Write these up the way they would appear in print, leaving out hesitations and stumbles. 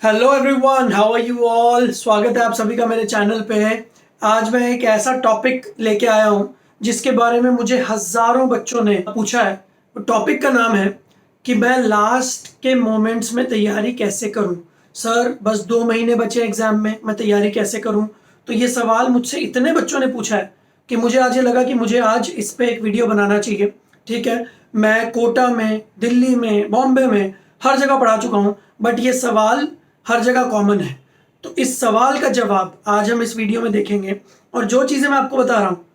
Hello everyone, how are you all. स्वागत है आप सभी का मेरे चैनल पे। आज मैं एक ऐसा टॉपिक लेके आया हूँ जिसके बारे में मुझे हज़ारों बच्चों ने पूछा है। टॉपिक का नाम है कि मैं लास्ट के मोमेंट्स में तैयारी कैसे करूँ। सर बस 2 महीने बचे एग्ज़ाम में, मैं तैयारी कैसे करूँ। तो ये सवाल मुझसे इतने बच्चों ने पूछा है कि मुझे आज ये लगा कि मुझे आज इस पर एक वीडियो बनाना चाहिए। ठीक है, मैं कोटा में, दिल्ली में, बॉम्बे में हर जगह पढ़ा चुका हूँ, बट ये सवाल हर जगह कॉमन है। तो इस सवाल का जवाब आज हम इस वीडियो में देखेंगे। और जो चीज़ें मैं आपको बता रहा हूँ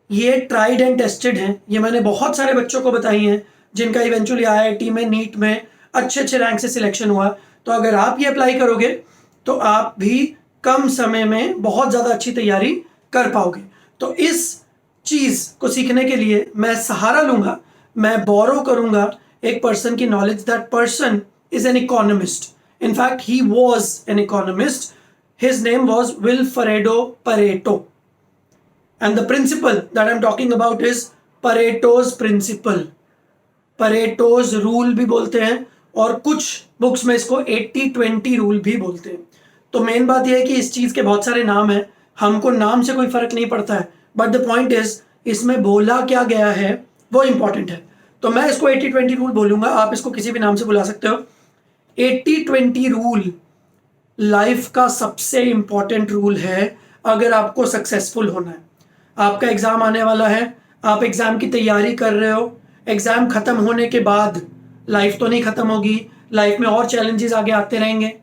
ये ट्राइड एंड टेस्टेड हैं। ये मैंने बहुत सारे बच्चों को बताई हैं जिनका इवेंचुअली आईआईटी में, नीट में अच्छे अच्छे रैंक से सिलेक्शन हुआ। तो अगर आप ये अप्लाई करोगे तो आप भी कम समय में बहुत ज़्यादा अच्छी तैयारी कर पाओगे। तो इस चीज़ को सीखने के लिए मैं सहारा लूँगा, मैं बोरो करूँगा एक पर्सन की knowledge. That person is an economist. In fact, he was an economist. His name was Wilfredo Pareto. And the principle that I'm talking about is Pareto's principle. Pareto's rule भी बोलते हैं और कुछ बुक्स में इसको 80-20 rule भी बोलते हैं। तो मेन बात यह है कि इस चीज़ के बहुत सारे नाम हैं, हमको नाम से कोई फ़र्क नहीं पड़ता है, बट द पॉइंट इज़ इसमें बोला क्या गया है वो इम्पॉर्टेंट है। तो मैं इसको 80-20 रूल बोलूँगा, आप इसको किसी भी नाम से बुला सकते हो। 80-20 रूल लाइफ का सबसे इंपॉर्टेंट रूल है अगर आपको सक्सेसफुल होना है। आपका एग्ज़ाम आने वाला है, आप एग्ज़ाम की तैयारी कर रहे हो, एग्ज़ाम ख़त्म होने के बाद लाइफ तो नहीं ख़त्म होगी, लाइफ में और चैलेंजेस आगे आते रहेंगे।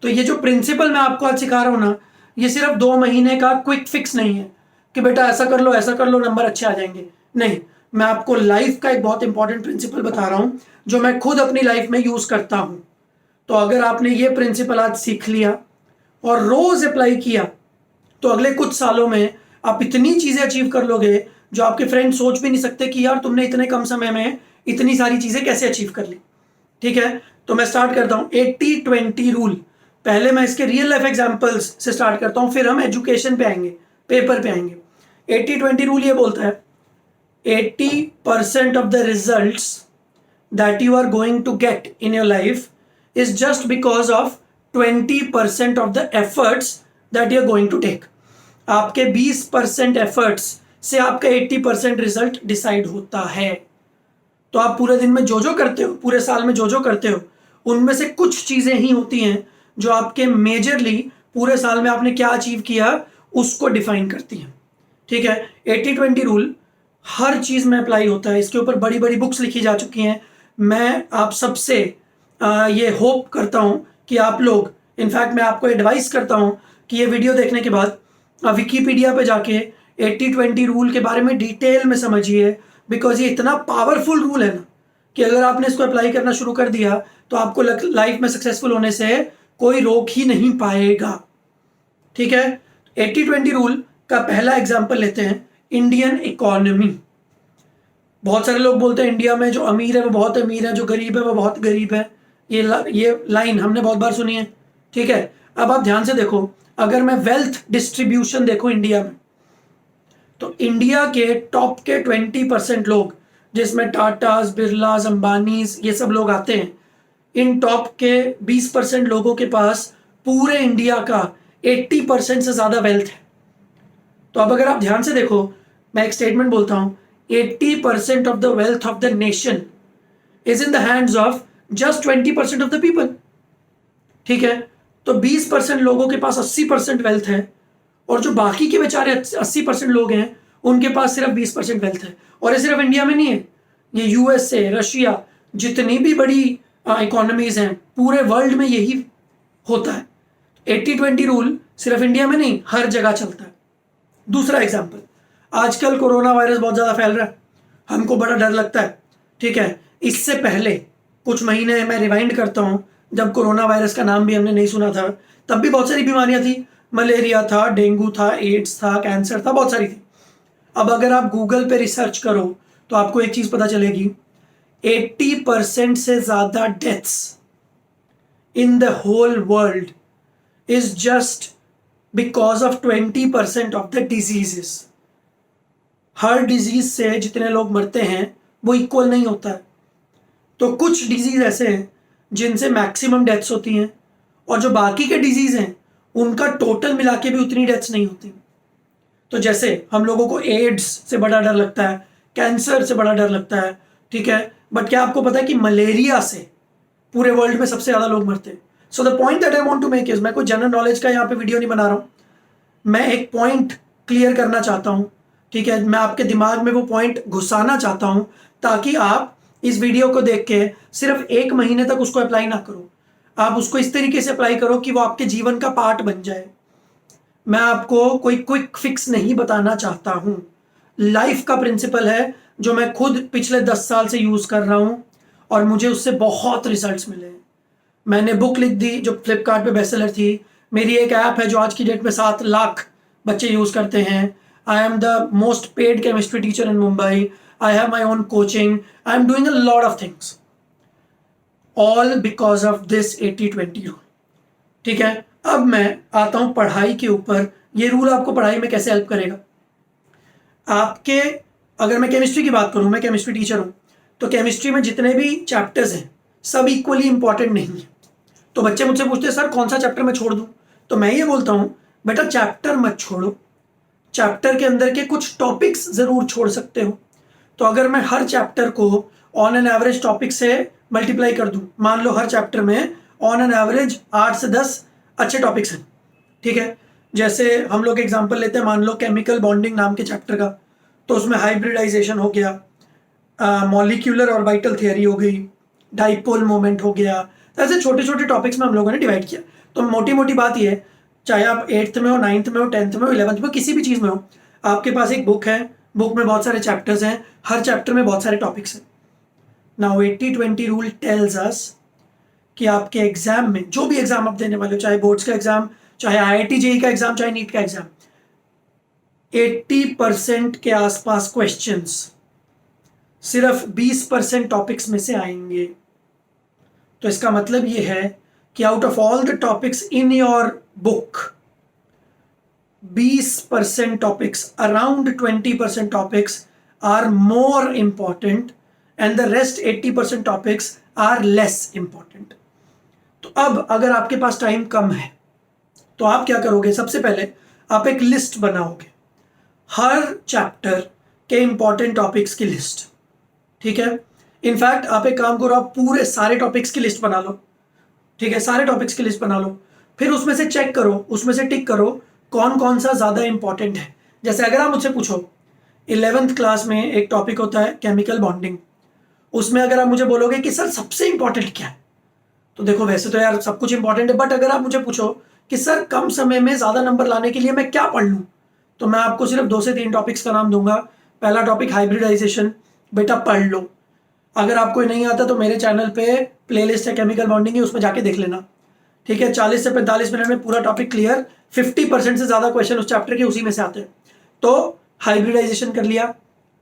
तो ये जो प्रिंसिपल मैं आपको आज सिखा रहा हूँ ना, ये सिर्फ 2 महीने का क्विक फिक्स नहीं है कि बेटा ऐसा कर लो, ऐसा कर लो, नंबर अच्छे आ जाएंगे। नहीं, मैं आपको लाइफ का एक बहुत इंपॉर्टेंट प्रिंसिपल बता रहा हूँ जो मैं खुद अपनी लाइफ में यूज़ करता हूँ। तो अगर आपने ये प्रिंसिपल आज सीख लिया और रोज अप्लाई किया तो अगले कुछ सालों में आप इतनी चीजें अचीव कर लोगे जो आपके फ्रेंड सोच भी नहीं सकते कि यार तुमने इतने कम समय में इतनी सारी चीजें कैसे अचीव कर ली। ठीक है, तो मैं स्टार्ट करता हूँ 80-20 रूल। पहले मैं इसके रियल लाइफ एग्जांपल्स से स्टार्ट करता हूँ, फिर हम एजुकेशन पे आएंगे, पेपर पे आएंगे। 80-20 रूल ये बोलता है 80% of the results that you are going to get in your life is just because of 20% of the efforts that you are going to take. आपके 20% efforts से आपका 80% रिजल्ट डिसाइड होता है। तो आप पूरे दिन में जो जो करते हो, पूरे साल में जो जो करते हो, उनमें से कुछ चीज़ें ही होती हैं जो आपके मेजरली पूरे साल में आपने क्या अचीव किया उसको डिफाइन करती हैं। ठीक है, 80-20 रूल हर चीज़ में अप्लाई होता है। इसके ऊपर बड़ी बड़ी बुक्स लिखी जा चुकी हैं। मैं आप सबसे ये होप करता हूँ कि आप लोग, इनफैक्ट मैं आपको एडवाइस करता हूँ कि ये वीडियो देखने के बाद विकीपीडिया पे जाके 80-20 रूल के बारे में डिटेल में समझिए, बिकॉज ये इतना पावरफुल रूल है ना कि अगर आपने इसको अप्लाई करना शुरू कर दिया तो आपको लाइफ में सक्सेसफुल होने से कोई रोक ही नहीं पाएगा। ठीक है, 80-20 रूल का पहला एग्जाम्पल लेते हैं, इंडियन इकोनॉमी। बहुत सारे लोग बोलते हैं इंडिया में जो अमीर है वो बहुत अमीर है, जो गरीब है वो बहुत गरीब है। ये लाइन हमने बहुत बार सुनी है। ठीक है, अब आप ध्यान से देखो, अगर मैं वेल्थ डिस्ट्रीब्यूशन देखो इंडिया में, तो इंडिया के टॉप के 20% लोग, जिसमें टाटास, बिरलास, अंबानीज, ये सब लोग आते हैं, इन टॉप के 20% लोगों के पास पूरे इंडिया का 80% से ज़्यादा वेल्थ है। तो अब अगर आप ध्यान से देखो, मैं एक स्टेटमेंट बोलता हूँ, 80% of the wealth of the nation is in the hands of just 20% of the people. ठीक है, तो 20% लोगों के पास 80% वेल्थ है और जो बाकी के बेचारे 80% लोग हैं उनके पास सिर्फ 20% वेल्थ है। और ये सिर्फ इंडिया में नहीं है, ये यूएसए, रशिया, जितनी भी बड़ी इकोनॉमीज हैं पूरे वर्ल्ड में यही होता है। 80-20 रूल सिर्फ इंडिया में नहीं, हर जगह चलता है। दूसरा एग्जाम्पल, आजकल कोरोना वायरस बहुत ज़्यादा फैल रहा है, हमको बड़ा डर लगता है। ठीक है, इससे पहले कुछ महीने मैं रिवाइंड करता हूँ, जब कोरोना वायरस का नाम भी हमने नहीं सुना था, तब भी बहुत सारी बीमारियाँ थी, मलेरिया था, डेंगू था, एड्स था, कैंसर था, बहुत सारी थी। अब अगर आप गूगल पे रिसर्च करो तो आपको एक चीज़ पता चलेगी, 80% से ज़्यादा deaths in the whole world is just because of 20% of the diseases. हर डिजीज से जितने लोग मरते हैं वो इक्वल नहीं होता है। तो कुछ डिजीज ऐसे हैं जिनसे मैक्सिमम डेथ्स होती हैं और जो बाकी के डिजीज हैं उनका टोटल मिला के भी उतनी डेथ्स नहीं होती। तो जैसे हम लोगों को एड्स से बड़ा डर लगता है, कैंसर से बड़ा डर लगता है, ठीक है, बट क्या आपको पता है कि मलेरिया से पूरे वर्ल्ड में सबसे ज्यादा लोग मरते हैं। So the point that I want to make is, मैं कोई जनरल नॉलेज का यहाँ पे वीडियो नहीं बना रहा हूँ, मैं एक पॉइंट क्लियर करना चाहता हूँ, ठीक है, मैं आपके दिमाग में वो पॉइंट घुसाना चाहता हूँ ताकि आप इस वीडियो को देख के सिर्फ 1 महीने तक उसको अप्लाई ना करो, आप उसको इस तरीके से अप्लाई करो कि वो आपके जीवन का पार्ट बन जाए। मैं आपको कोई क्विक फिक्स नहीं बताना चाहता हूं, लाइफ का प्रिंसिपल है जो मैं खुद पिछले 10 साल से यूज कर रहा हूं और मुझे उससे बहुत रिजल्ट्स मिले हैं। मैंने बुक लिख दी जो फ्लिपकार्ट पे बेस्टसेलर थी, मेरी एक ऐप है जो आज की डेट में 7 लाख बच्चे यूज करते हैं, I am the most paid chemistry teacher in Mumbai, I have my own coaching, I am doing a lot of things, all because of this 80-20 rule. ठीक है, अब मैं आता हूं पढ़ाई के ऊपर। ये रूल आपको पढ़ाई में कैसे हेल्प करेगा आपके, अगर मैं केमिस्ट्री की बात करूं, मैं केमिस्ट्री टीचर हूं, तो केमिस्ट्री में जितने भी चैप्टर्स हैं सब इक्वली इंपॉर्टेंट नहीं है। तो बच्चे मुझसे पूछते हैं सर कौन सा चैप्टर मैं छोड़ दूं, तो मैं ये बोलता हूं बेटा चैप्टर मत छोड़ो, चैप्टर के अंदर के कुछ टॉपिक्स जरूर छोड़ सकते हो। तो अगर मैं हर चैप्टर को ऑन एन एवरेज टॉपिक से मल्टीप्लाई कर दूं, मान लो हर चैप्टर में ऑन एन एवरेज 8 से 10 अच्छे टॉपिक्स हैं, ठीक है, जैसे हम लोग एग्जांपल लेते हैं, मान लो केमिकल बॉन्डिंग नाम के चैप्टर का, तो उसमें हाइब्रिडाइजेशन हो गया, मॉलिक्यूलर और वाइटल थियरी हो गई, डाइपोल मोमेंट हो गया, ऐसे छोटे छोटे टॉपिक्स में हम लोगों ने डिवाइड किया। तो मोटी मोटी बात यह है, चाहे आप 8th में हो, 9th में हो, 10th में हो, 11th में, किसी भी चीज़ में हो, आपके पास एक बुक है, बुक में बहुत सारे चैप्टर्स हैं, हर चैप्टर में बहुत सारे टॉपिक्स हैं। नाउ 80-20 रूल टेल्स अस कि आपके एग्जाम में, जो भी एग्जाम आप देने वाले हो, चाहे बोर्ड्स का एग्जाम, चाहे IIT JEE का एग्जाम, चाहे नीट का एग्जाम, 80% के आसपास क्वेश्चंस सिर्फ 20% टॉपिक्स में से आएंगे। तो इसका मतलब ये है कि out of all the topics in your book, 20% topics, around 20% topics are more important and the rest 80% topics are less important. तो अब अगर आपके पास टाइम कम है तो आप क्या करोगे, सबसे पहले आप एक लिस्ट बनाओगे, हर चैप्टर के इंपॉर्टेंट टॉपिक्स की लिस्ट, ठीक है। इनफैक्ट आप एक काम करो, आप पूरे सारे टॉपिक्स की लिस्ट बना लो, ठीक है, सारे टॉपिक्स की लिस्ट बना लो, फिर उसमें से चेक करो, उसमें से टिक करो कौन कौन सा ज़्यादा इंपॉर्टेंट है। जैसे अगर आप मुझसे पूछो 11th क्लास में एक टॉपिक होता है केमिकल बॉन्डिंग, उसमें अगर आप मुझे बोलोगे कि सर सबसे इंपॉर्टेंट क्या है, तो देखो वैसे तो यार सब कुछ इंपॉर्टेंट है, बट अगर आप मुझे पूछो कि सर कम समय में ज़्यादा नंबर लाने के लिए मैं क्या पढ़ लूँ, तो मैं आपको सिर्फ 2 से 3 टॉपिक्स का नाम दूंगा। पहला टॉपिक हाइब्रिडाइजेशन, बेटा पढ़ लो, अगर आपको नहीं आता तो मेरे चैनल पे प्लेलिस्ट है केमिकल बॉन्डिंग की, उसमें जाके देख लेना, ठीक है। 40 से 45 मिनट में पूरा टॉपिक क्लियर, 50% से ज़्यादा क्वेश्चन उस चैप्टर के उसी में से आते हैं। तो हाइब्रिडाइजेशन कर लिया,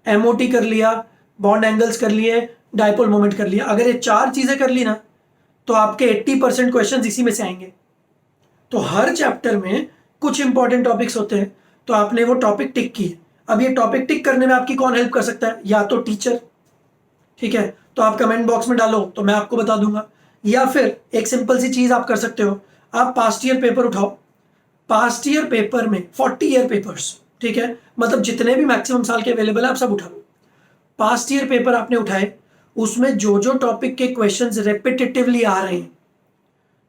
MOT कर लिया, बॉन्ड एंगल्स कर लिए, डाइपोल मोमेंट कर लिया, अगर ये 4 चीज़ें कर ली ना तो आपके 80% क्वेश्चन इसी में से आएंगे। तो हर चैप्टर में कुछ इंपॉर्टेंट टॉपिक्स होते हैं, तो आपने वो टॉपिक टिक किए। अब ये टॉपिक टिक करने में आपकी कौन हेल्प कर सकता है, या तो टीचर, ठीक है, तो आप कमेंट बॉक्स में डालो तो मैं आपको बता दूंगा, या फिर एक सिंपल सी चीज़ आप कर सकते हो, आप पास्ट ईयर पेपर उठाओ, पास्ट ईयर पेपर में 40 ईयर पेपर्स, ठीक है, मतलब जितने भी मैक्सिमम साल के अवेलेबल है आप सब उठा लो। पास्ट ईयर पेपर आपने उठाए, उसमें जो जो टॉपिक के क्वेश्चंस रेपिटेटिवली आ रहे हैं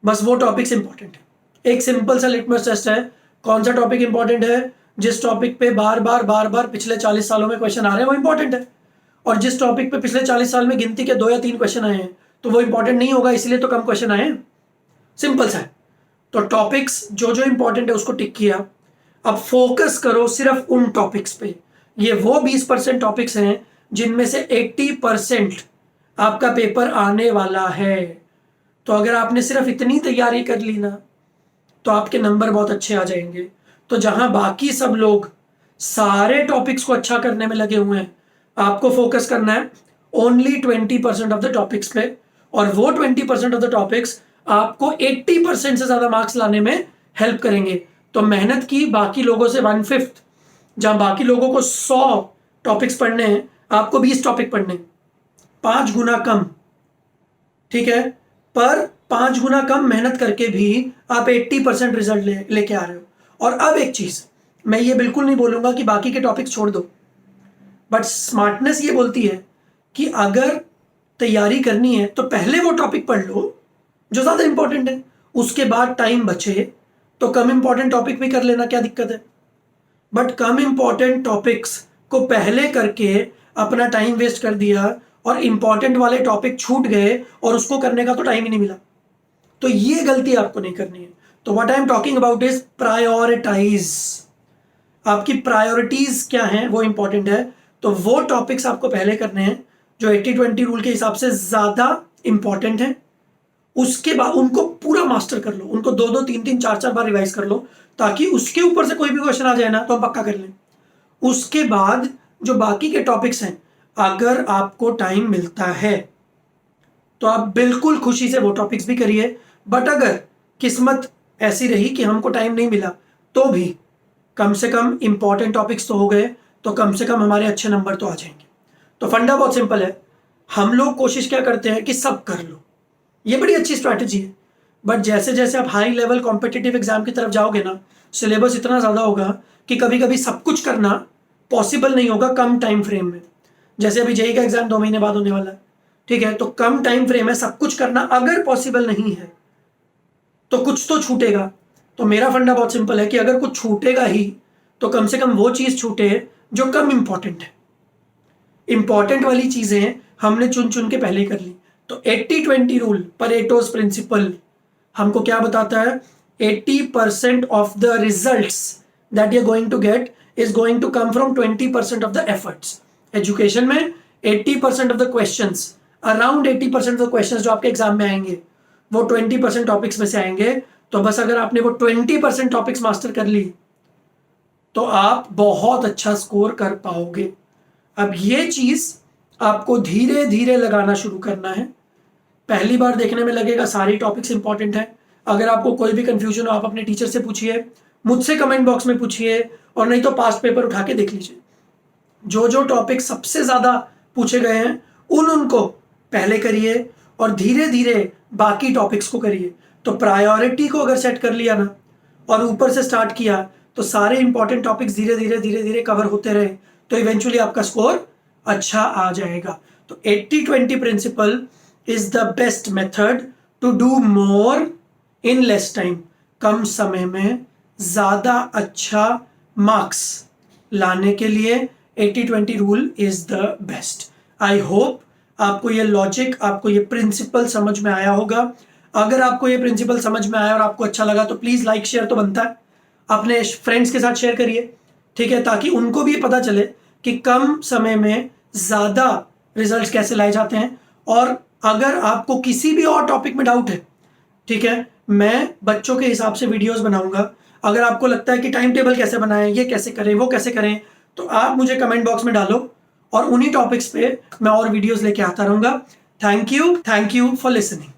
बस वो टॉपिक्स इंपॉर्टेंट है। एक सिंपल सा लिटमस टेस्ट है, कौन सा टॉपिक इंपॉर्टेंट है, जिस टॉपिक पे बार बार पिछले 40 सालों में क्वेश्चन आ रहे हैं वो इंपॉर्टेंट है, और जिस टॉपिक पे पिछले 40 साल में गिनती के 2 या 3 क्वेश्चन आए हैं तो वो इंपॉर्टेंट नहीं होगा, इसलिए तो कम क्वेश्चन आए हैं, सिंपल सा है। तो टॉपिक्स जो जो इंपॉर्टेंट है उसको टिक किया, अब फोकस करो सिर्फ उन टॉपिक्स पे। ये वो 20% टॉपिक्स हैं जिनमें से 80% आपका पेपर आने वाला है। तो अगर आपने सिर्फ इतनी तैयारी कर ली ना तो आपके नंबर बहुत अच्छे आ जाएंगे। तो जहां बाकी सब लोग सारे टॉपिक्स को अच्छा करने में लगे हुए हैं, आपको फोकस करना है ओनली 20% ऑफ द टॉपिक्स पे, और वो 20% ऑफ द टॉपिक्स आपको 80% से ज्यादा मार्क्स लाने में हेल्प करेंगे। तो मेहनत की बाकी लोगों से 1/5, जहां बाकी लोगों को 100 टॉपिक्स पढ़ने हैं आपको 20 टॉपिक पढ़ने हैं, 5 गुना कम, ठीक है, पर 5 गुना कम मेहनत करके भी आप 80% रिजल्ट लेके आ रहे हो। और अब एक चीज, मैं ये बिल्कुल नहीं बोलूंगा कि बाकी के टॉपिक्स छोड़ दो, बट स्मार्टनेस ये बोलती है कि अगर तैयारी करनी है तो पहले वो टॉपिक पढ़ लो जो ज्यादा इंपॉर्टेंट है, उसके बाद टाइम बचे तो कम इंपॉर्टेंट टॉपिक भी कर लेना, क्या दिक्कत है। बट कम इंपॉर्टेंट टॉपिक्स को पहले करके अपना टाइम वेस्ट कर दिया और इंपॉर्टेंट वाले टॉपिक छूट गए और उसको करने का तो टाइम ही नहीं मिला। तो ये गलती आपको नहीं करनी है। तो what I am talking about is prioritize. आपकी प्रायोरिटीज क्या हैं वो इंपॉर्टेंट है। तो वो टॉपिक्स आपको पहले करने हैं जो 80-20 रूल के हिसाब से ज्यादा इंपॉर्टेंट है। उसके बाद उनको पूरा मास्टर कर लो, उनको 2-2, 3-3, 4-4 बार रिवाइज कर लो, ताकि उसके ऊपर से कोई भी क्वेश्चन आ जाए ना तो हम पक्का कर लें। उसके बाद जो बाकी के टॉपिक्स हैं, अगर आपको टाइम मिलता है तो आप बिल्कुल खुशी से वो टॉपिक्स भी करिए। बट अगर किस्मत ऐसी रही कि हमको टाइम नहीं मिला तो भी कम से कम इंपॉर्टेंट टॉपिक्स तो हो गए, तो कम से कम हमारे अच्छे नंबर तो आ जाएंगे। तो फंडा बहुत सिंपल है। हम लोग कोशिश क्या करते हैं कि सब कर लो, ये बड़ी अच्छी स्ट्रैटेजी है। बट जैसे जैसे आप हाई लेवल कॉम्पिटिटिव एग्जाम की तरफ जाओगे ना, सिलेबस इतना ज़्यादा होगा कि कभी कभी सब कुछ करना पॉसिबल नहीं होगा कम टाइम फ्रेम में। जैसे अभी जेईई का एग्जाम 2 महीने बाद होने वाला है, ठीक है, तो कम टाइम फ्रेम में सब कुछ करना अगर पॉसिबल नहीं है तो कुछ तो छूटेगा। तो मेरा फंडा बहुत सिंपल है कि अगर कुछ छूटेगा ही तो कम से कम वो चीज़ छूटे जो कम इंपॉर्टेंट है। इंपॉर्टेंट वाली चीज़ें हमने चुन चुन के पहले कर ली। तो 80-20 रूल, परेटोस प्रिंसिपल, हमको क्या बताता है? 80% of the results that you are going to get is going to come from 20% of the efforts. Education में 80% of the questions, around 80% of the questions जो आपके एग्जाम में आएंगे वो 20% टॉपिक्स में से आएंगे। तो बस अगर आपने वो 20% टॉपिक्स मास्टर कर ली तो आप बहुत अच्छा स्कोर कर पाओगे। अब ये चीज आपको धीरे धीरे लगाना शुरू करना है। पहली बार देखने में लगेगा सारी टॉपिक्स इंपॉर्टेंट है। अगर आपको कोई भी कंफ्यूजन हो आप अपने टीचर से पूछिए, मुझसे कमेंट बॉक्स में पूछिए, और नहीं तो पास्ट पेपर उठा के देख लीजिए। जो जो टॉपिक सबसे ज्यादा पूछे गए हैं उनको पहले करिए और धीरे धीरे बाकी टॉपिक्स को करिए। तो प्रायोरिटी को अगर सेट कर लिया ना और ऊपर से स्टार्ट किया तो सारे इंपॉर्टेंट टॉपिक्स धीरे धीरे कवर होते रहे तो इवेंचुअली आपका स्कोर अच्छा आ जाएगा। तो 80-20 principle is the best method to do more in less time. कम समय में ज्यादा अच्छा मार्क्स लाने के लिए 80-20 rule is the best. I hope आपको ये लॉजिक, आपको ये प्रिंसिपल समझ में आया होगा। अगर आपको ये प्रिंसिपल समझ में आया और आपको अच्छा लगा तो प्लीज लाइक शेयर तो बनता है, अपने फ्रेंड्स के साथ शेयर करिए, ठीक है, ताकि उनको भी पता चले कि कम समय में ज्यादा रिजल्ट्स कैसे लाए जाते हैं। और अगर आपको किसी भी और टॉपिक में डाउट है, ठीक है, मैं बच्चों के हिसाब से वीडियोस बनाऊंगा। अगर आपको लगता है कि टाइम टेबल कैसे बनाएं, ये कैसे करें, वो कैसे करें, तो आप मुझे कमेंट बॉक्स में डालो और उन्हीं टॉपिक्स पे मैं और वीडियोस लेके आता रहूंगा। Thank you for listening.